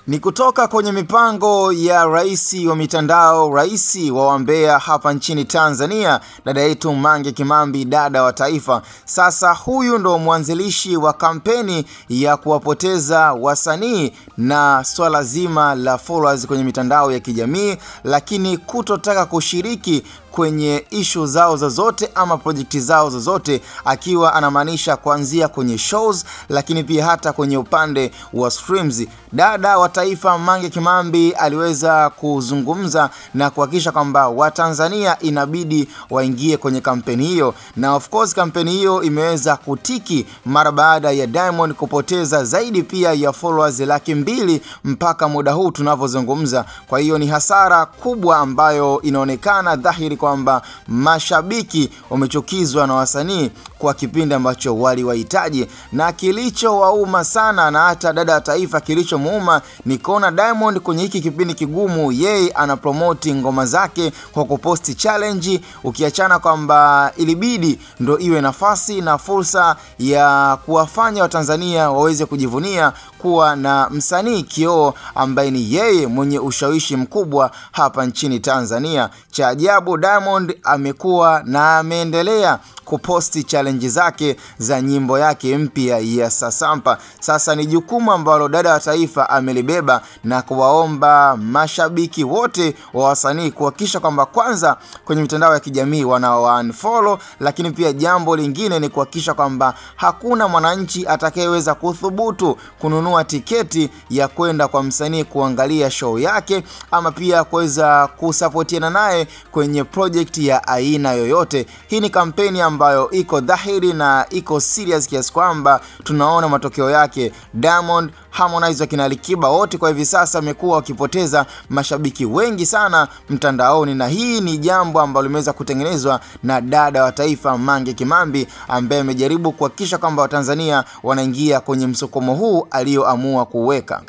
Ni kutoka kwenye mipango ya rais wa mitandao, rais wa wambea hapa nchini Tanzania, dada yetu Mange Kimambi, dada wa taifa. Sasa huyu ndo mwanzilishi wa kampeni ya kuwapoteza wasanii na swala zima la followers kwenye mitandao ya kijamii, lakini kutotaka kushiriki kwenye issue zao zozote ama project zao zozote, akiwa anamaanisha kuanzia kwenye shows lakini pia hata kwenye upande wa streams. Dada wa taifa Mange Kimambi aliweza kuzungumza na kuhakikisha kwamba Watanzania inabidi waingie kwenye kampeni hiyo, na of course kampeni hiyo imeweza kutiki mara baada ya Diamond kupoteza zaidi pia ya followers 200,000 mpaka muda huu tunavyozungumza. Kwa hiyo ni hasara kubwa ambayo inaonekana dhahiri kwamba mashabiki wamechukizwa na wasanii kwa kipindi ambacho waliwahitaji, na kilichowauma sana na hata dada wa taifa kilichomuuma ni kuona Diamond kwenye hiki kipindi kigumu yeye anapromote ngoma zake kwa kuposti challenge, ukiachana kwamba ilibidi ndo iwe nafasi na fursa ya kuwafanya Watanzania waweze kujivunia kuwa na msanii kioo ambaye ni yeye mwenye ushawishi mkubwa hapa nchini Tanzania. Cha ajabu, Diamond amekuwa na ameendelea kuposti challenge zake za nyimbo yake mpya ya Sasampa. Sasa ni jukumu ambalo dada wa taifa amelibeba na kuwaomba mashabiki wote wa wasanii kuhakikisha kwamba kwanza kwenye mitandao ya kijamii wana-unfollow, lakini pia jambo lingine ni kuhakikisha kwamba hakuna mwananchi atakayeweza kuthubutu kununua tiketi ya kwenda kwa msanii kuangalia show yake ama pia kuweza kusapotiana naye kwenye project ya aina yoyote. Hii ni kampeni ambayo iko dhahiri na iko serious kiasi kwamba tunaona matokeo yake. Diamond, Harmonize na Alikiba wote kwa hivi sasa wamekuwa wakipoteza mashabiki wengi sana mtandaoni, na hii ni jambo ambalo limeweza kutengenezwa na dada wa taifa Mange Kimambi, ambaye amejaribu kuhakikisha kwamba Watanzania wanaingia kwenye msukumo huu alioamua kuweka.